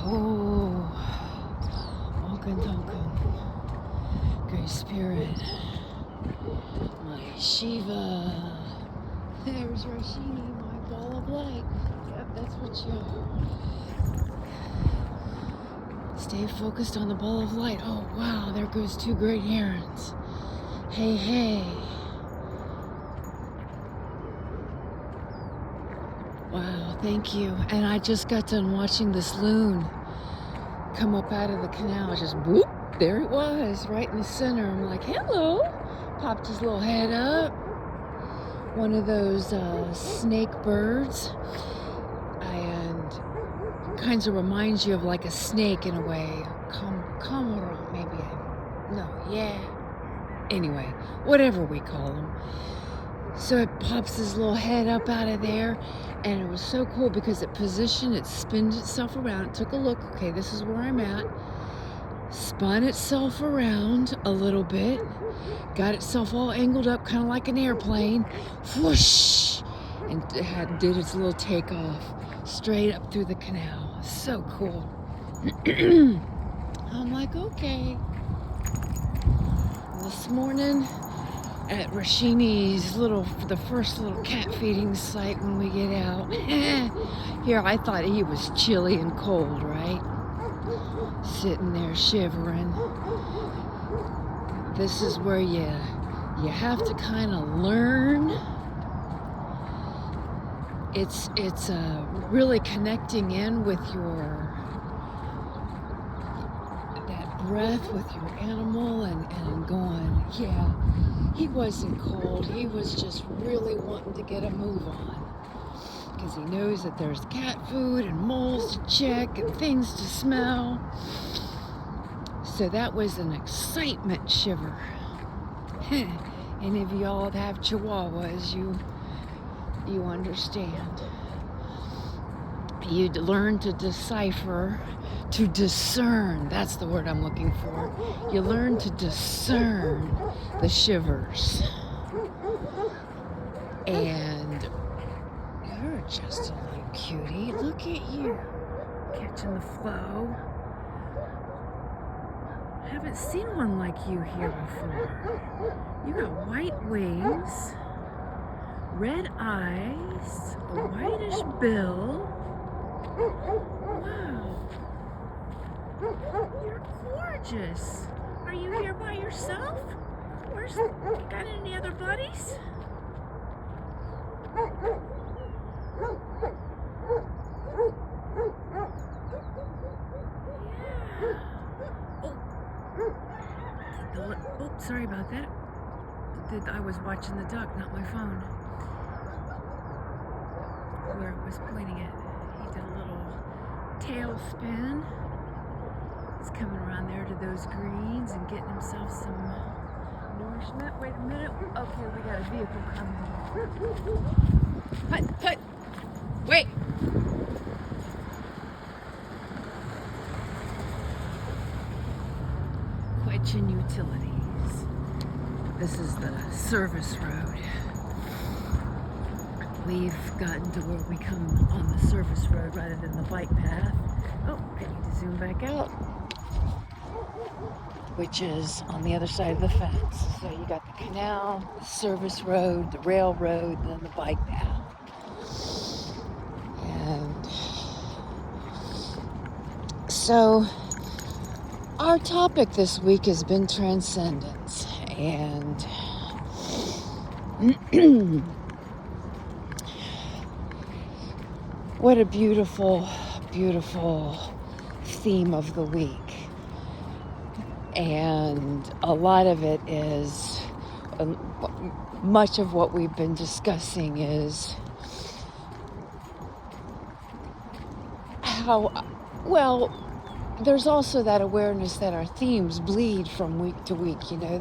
Oh, Okan Token, Great Spirit, my Shiva. There's Rashini, my ball of light. Yep, that's what you. Stay focused on the ball of light. Oh, wow, there goes two great herons. Hey, hey. Wow, thank you. And I just got done watching this loon come up out of the canal. Just whoop, there it was, right in the center. I'm like, hello. Popped his little head up. One of those snake birds. And kinds of reminds you of like a snake in a way. Cormorant, maybe. No, yeah. Anyway, whatever we call them. So it pops his little head up out of there, and it was so cool because it positioned, it spinned itself around, it took a look, okay, this is where I'm at, spun itself around a little bit, got itself all angled up, kind of like an airplane, whoosh, and did its little takeoff straight up through the canal. So cool. I'm like, okay. This morning, at Rashini's the first little cat feeding site when we get out. Here, I thought he was chilly and cold, right? Sitting there shivering. This is where you have to kind of learn. It's really connecting in with that breath with your animal and going, yeah. He wasn't cold, he was just really wanting to get a move on. Because he knows that there's cat food and moles to check and things to smell. So that was an excitement shiver. Any of y'all that have chihuahuas, you understand. You learn to decipher, to discern, that's the word I'm looking for. You learn to discern the shivers. And you're just a little cutie. Look at you, catching the flow. Haven't seen one like you here before. You got white wings, red eyes, a whitish bill. Wow. You're gorgeous. Are you here by yourself? Got any other buddies? Yeah. Oh, sorry about that. I was watching the duck, not my phone. Where it was pointing at. He did a little tail spin. He's coming around there to those greens and getting himself some nourishment. Wait a minute. Okay, we got a vehicle coming. Hut. Wait. Quetchin Utilities. This is the service road. We've gotten to where we come on the service road rather than the bike path. Oh, I need to zoom back out. Which is on the other side of the fence. So you got the canal, the service road, the railroad, and then the bike path. And so our topic this week has been transcendence. And what a beautiful, beautiful theme of the week. And a lot of it is, much of what we've been discussing is how, well, there's also that awareness that our themes bleed from week to week. You know,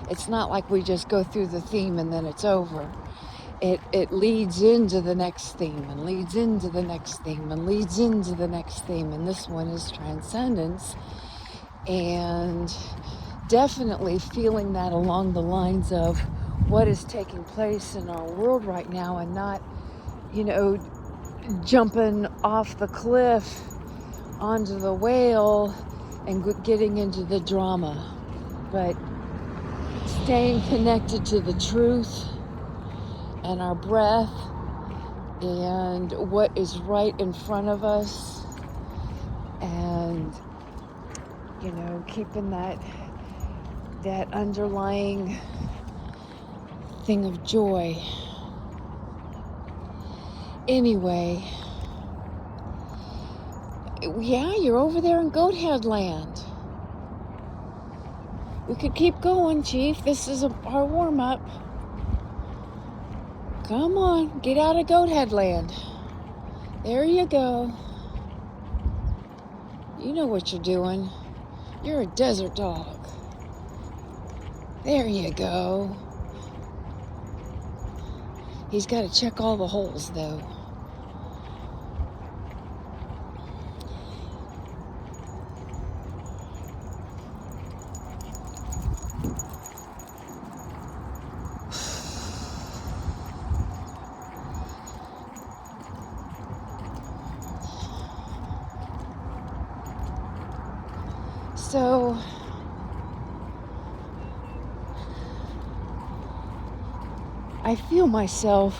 it's not like we just go through the theme and then it's over. It leads into the next theme and leads into the next theme and leads into the next theme. And this one is transcendence. And definitely feeling that along the lines of what is taking place in our world right now, and not, jumping off the cliff onto the whale and getting into the drama, but staying connected to the truth and our breath and what is right in front of us, and keeping that underlying thing of joy. Anyway, yeah, you're over there in Goat Head Land. We could keep going, Chief. This is our warm-up. Come on, get out of Goat Head Land. There you go. You know what you're doing. You're a desert dog. There you go. He's got to check all the holes, though. So, I feel myself,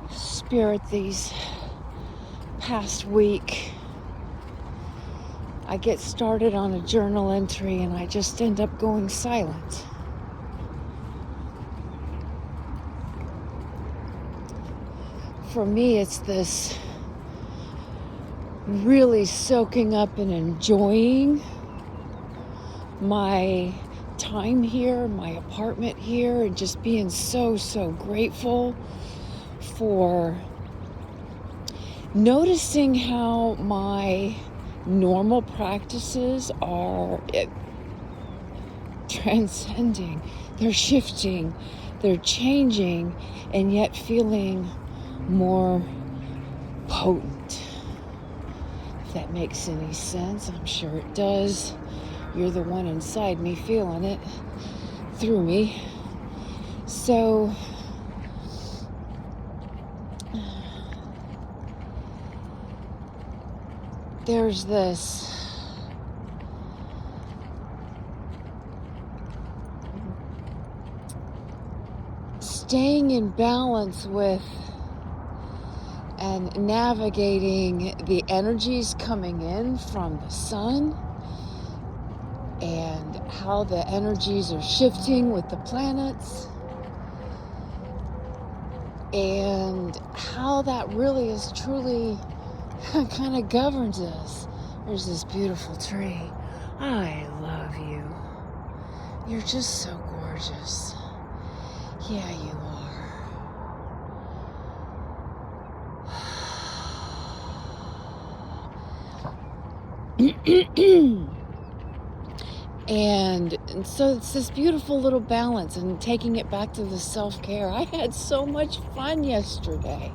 Spirit, these past week. I get started on a journal entry and I just end up going silent. For me, it's this really soaking up and enjoying my time here, my apartment here, and just being so grateful for noticing how my normal practices are transcending, they're shifting, they're changing, and yet feeling more potent. If that makes any sense, I'm sure it does. You're the one inside me feeling it through me. So there's this staying in balance with and navigating the energies coming in from the sun, and how the energies are shifting with the planets, and how that really is truly kind of governs us. There's this beautiful tree. I love you. You're just so gorgeous. Yeah, you are. And so it's this beautiful little balance, and taking it back to the self-care. I had so much fun yesterday.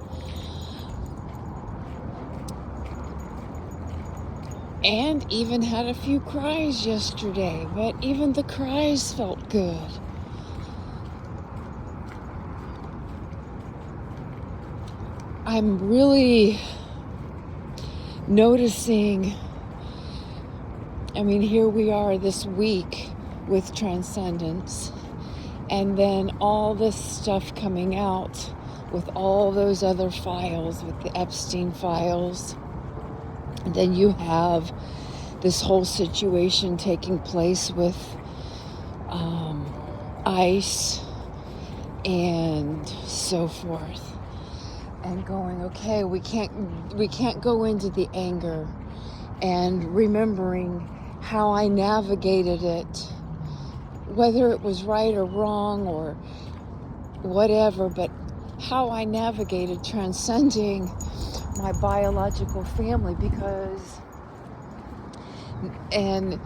And even had a few cries yesterday, but even the cries felt good. I'm really noticing, here we are this week with Transcendence, and then all this stuff coming out with all those other files, with the Epstein files. And then you have this whole situation taking place with ICE and so forth. And going, okay, we can't go into the anger, and remembering how I navigated it, whether it was right or wrong or whatever, but how I navigated transcending my biological family, and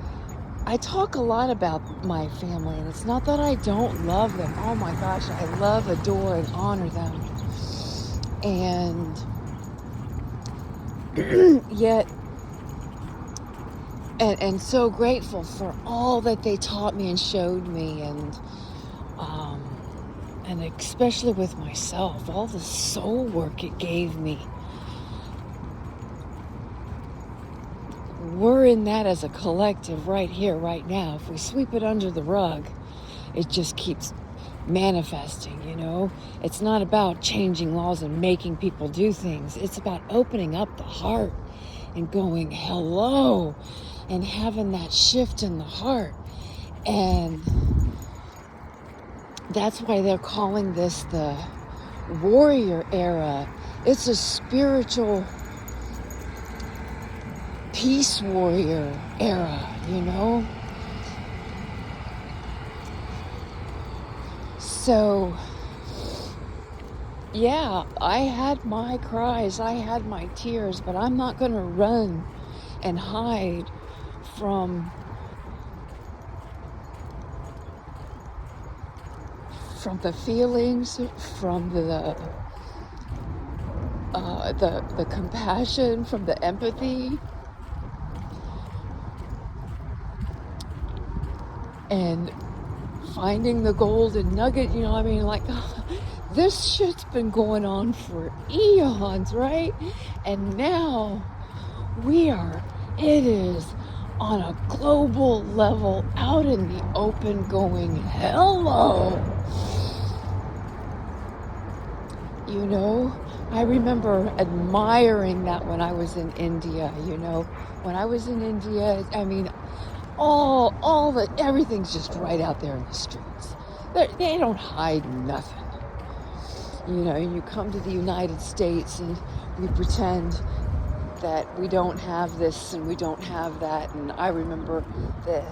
I talk a lot about my family, and it's not that I don't love them. Oh my gosh, I love, adore, and honor them. And yet, and so grateful for all that they taught me and showed me, and especially with myself, all the soul work it gave me. we're in that as a collective right here, right now. If we sweep it under the rug, it just keeps manifesting, you know. It's not about changing laws and making people do things. It's about opening up the heart and going, hello, and having that shift in the heart. And that's why they're calling this the warrior era. It's a spiritual peace warrior era, you know. So yeah, I had my cries, I had my tears, but I'm not going to run and hide from the feelings, from the compassion, from the empathy, and finding the golden nugget. You know, I mean, like, this shit's been going on for eons, right? And now it is on a global level, out in the open, going, hello. You know, I remember admiring that when I was in India, you know. When I was in India, I mean, everything's just right out there in the streets. They don't hide nothing. You know, you come to the United States and we pretend that we don't have this and we don't have that. And I remember the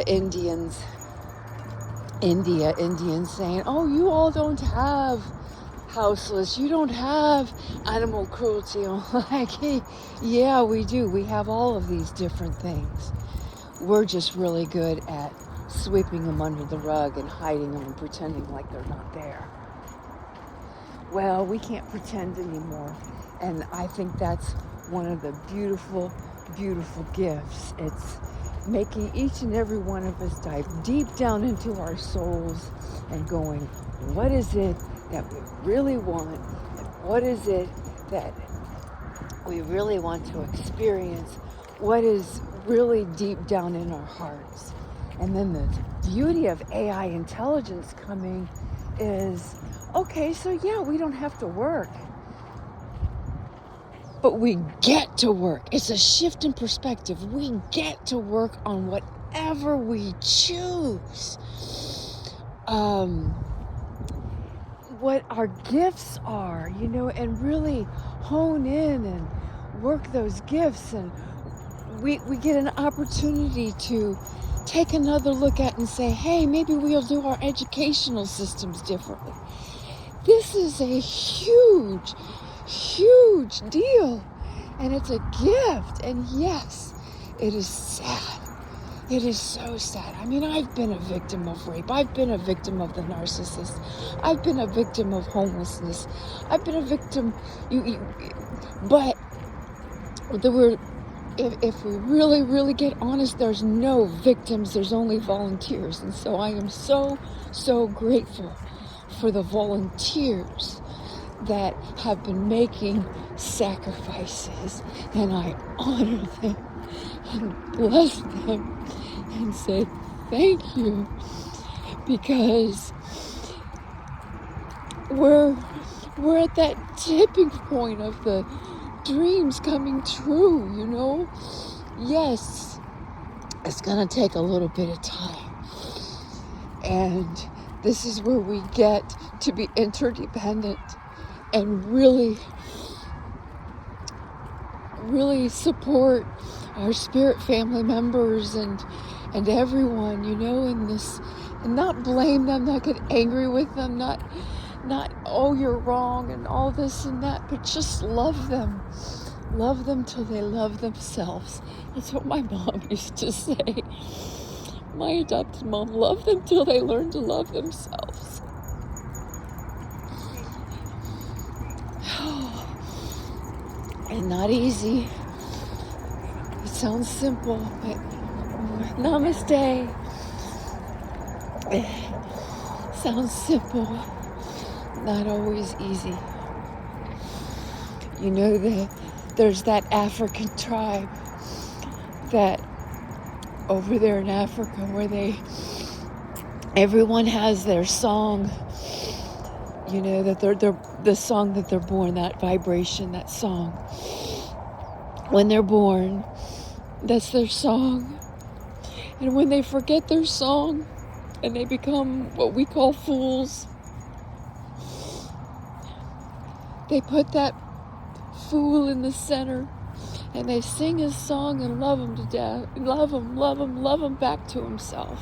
Indians saying, oh, you all don't have houseless, you don't have animal cruelty. I'm like, hey, yeah, we do. We have all of these different things. We're just really good at sweeping them under the rug and hiding them and pretending like they're not there. Well, we can't pretend anymore. And I think that's one of the beautiful, beautiful gifts. It's making each and every one of us dive deep down into our souls and going, what is it that we really want? And what is it that we really want to experience? What is really deep down in our hearts? And then the beauty of AI intelligence coming is, okay, so yeah, we don't have to work, but we get to work. It's a shift in perspective. We get to work on whatever we choose. What our gifts are, you know, and really hone in and work those gifts. And we get an opportunity to take another look at and say, hey, maybe we'll do our educational systems differently. This is a huge, huge deal. And it's a gift. And yes, it is sad. It is so sad. I mean, I've been a victim of rape. I've been a victim of the narcissist. I've been a victim of homelessness. I've been a victim. But if we really, really get honest, there's no victims. There's only volunteers. And so I am so, so grateful for the volunteers that have been making sacrifices. And I honor them and bless them and say thank you, because we're at that tipping point of the dreams coming true, you know. Yes, it's gonna take a little bit of time, and this is where we get to be interdependent and really support our spirit family members and everyone, you know, in this, and not blame them, not get angry with them, not oh, you're wrong and all this and that, but just love them till they love themselves. That's what my mom used to say. My adopted mom, love them till they learn to love themselves. And not easy. It sounds simple, but namaste. Sounds simple, not always easy. You know, there's that African tribe that over there in Africa, where everyone has their song, you know, that they're the song that they're born, that vibration, that song. When they're born, that's their song. And when they forget their song and they become what we call fools, they put that fool in the center and they sing his song and love him to death. Love him back to himself.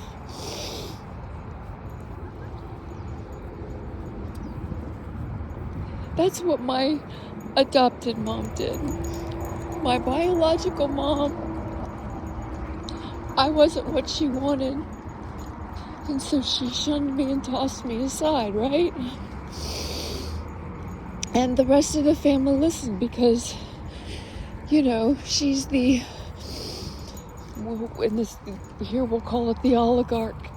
That's what my adopted mom did. My biological mom, I wasn't what she wanted. And so she shunned me and tossed me aside, right? And the rest of the family listened because, you know, she's the, in this, here we'll call it the oligarch.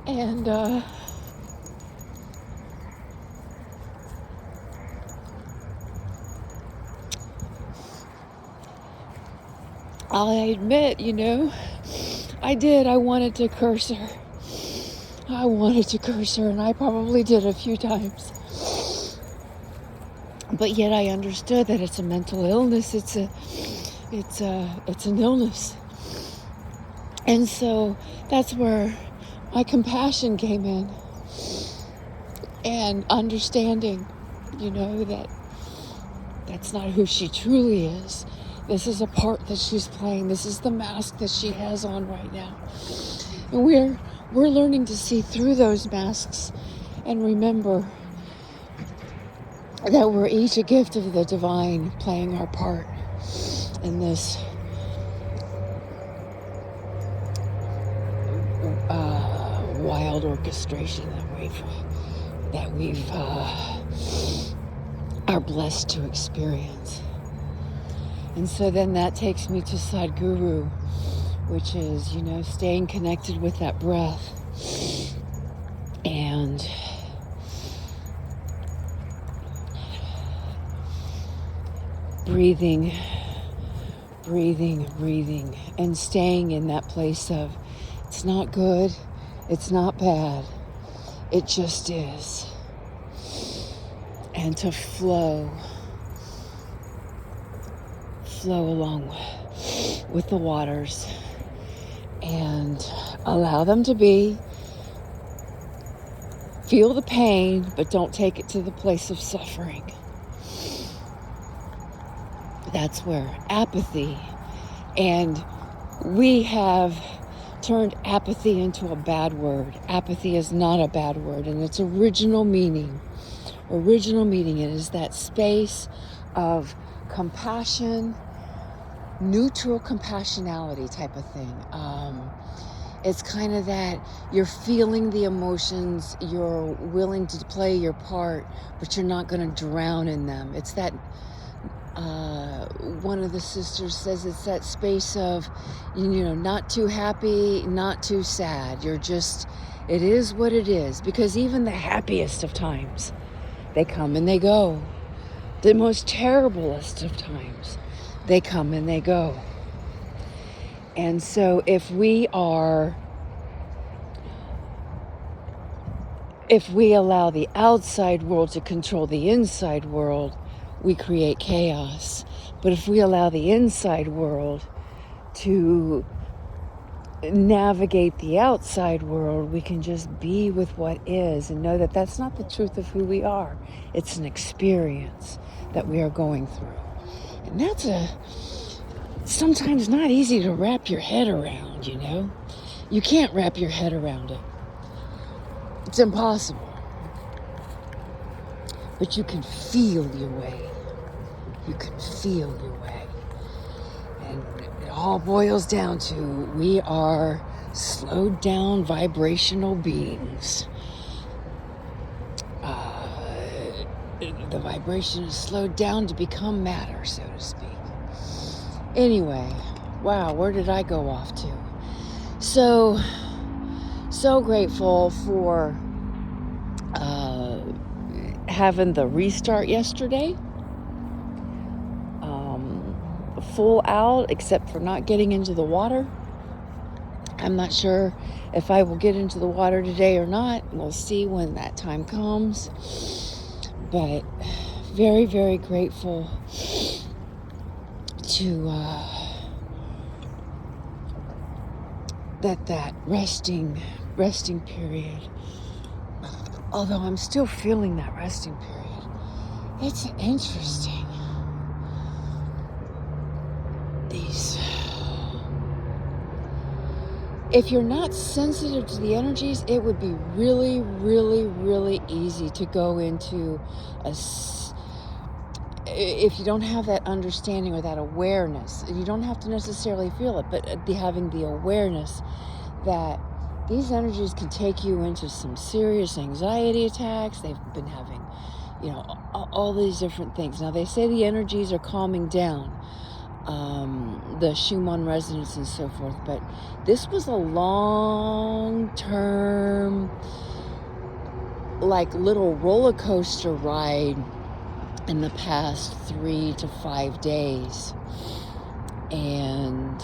And, I admit, you know, I wanted to curse her. I wanted to curse her, and I probably did a few times. But yet I understood that it's a mental illness. It's an illness. And so that's where my compassion came in. And understanding, you know, that that's not who she truly is. This is a part that she's playing. This is the mask that she has on right now. And we're learning to see through those masks and remember that we're each a gift of the divine, playing our part in this wild orchestration that we've are blessed to experience. And so then that takes me to Sadhguru, which is, you know, staying connected with that breath and breathing, and staying in that place of it's not good, it's not bad, it just is. And to flow along with the waters and allow them to be. Feel the pain, but don't take it to the place of suffering. That's where apathy, and we have turned apathy into a bad word. Apathy is not a bad word, and its original meaning, it is that space of compassion, neutral compassionality type of thing. It's kind of that you're feeling the emotions, you're willing to play your part, but you're not going to drown in them. It's that, one of the sisters says it's that space of, you know, not too happy, not too sad. You're just, it is what it is. Because even the happiest of times, they come and they go. The most terriblest of times, they come and they go. And so if we allow the outside world to control the inside world, we create chaos. But if we allow the inside world to navigate the outside world, we can just be with what is and know that that's not the truth of who we are. It's an experience that we are going through. And that's sometimes not easy to wrap your head around, you know? You can't wrap your head around it. It's impossible. But you can feel your way. You can feel your way. And it all boils down to we are slowed down vibrational beings. The vibration is slowed down to become matter, so to speak. Anyway, wow, where did I go off to? So grateful for having the restart yesterday, full out, except for not getting into the water. I'm not sure if I will get into the water today or not. We'll see when that time comes. But very, very grateful to that resting period. Although I'm still feeling that resting period. It's interesting. If you're not sensitive to the energies, it would be really, really, really easy to go into if you don't have that understanding or that awareness. You don't have to necessarily feel it, but having the awareness that these energies can take you into some serious anxiety attacks. They've been having, all these different things. Now, they say the energies are calming down, the Schumann resonance and so forth, but this was a long-term, like little roller coaster ride in the past 3 to 5 days. And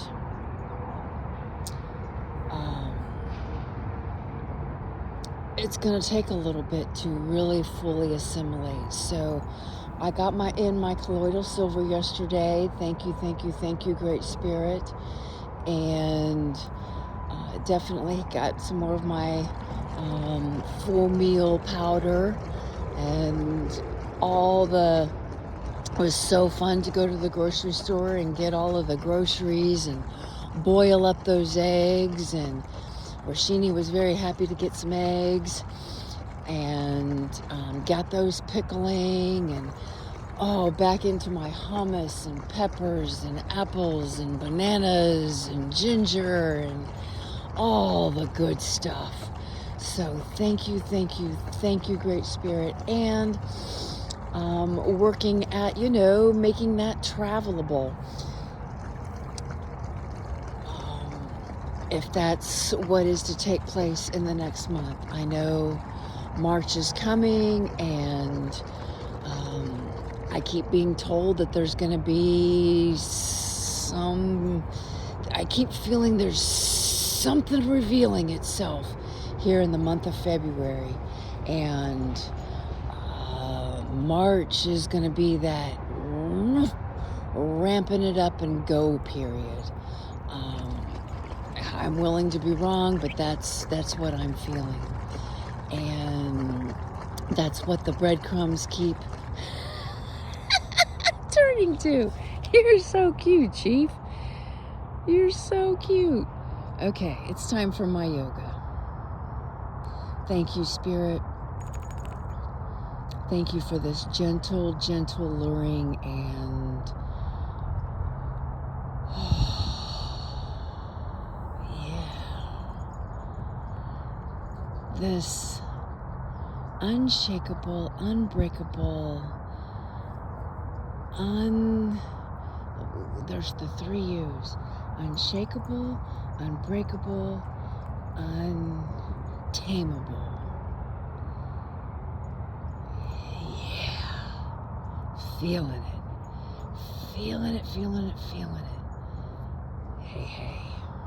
it's going to take a little bit to really fully assimilate. So I got my colloidal silver yesterday. Thank you, Great Spirit. And definitely got some more of my full meal powder. And it was so fun to go to the grocery store and get all of the groceries and boil up those eggs. And Rashini was very happy to get some eggs, and got those pickling, and back into my hummus and peppers and apples and bananas and ginger and all the good stuff. So thank you, Great Spirit. And working at, making that travelable. If that's what is to take place in the next month. I know March is coming, and I keep being told that there's going to be I keep feeling there's something revealing itself here in the month of February. And March is going to be that ramping it up and go period. I'm willing to be wrong, but that's what I'm feeling. And that's what the breadcrumbs keep turning to. You're so cute, Chief. You're so cute. Okay, it's time for my yoga. Thank you, Spirit. Thank you for this gentle, luring, and this unshakable, unbreakable, there's the 3 U's. Unshakable, unbreakable, untamable. Yeah. Feeling it. Hey.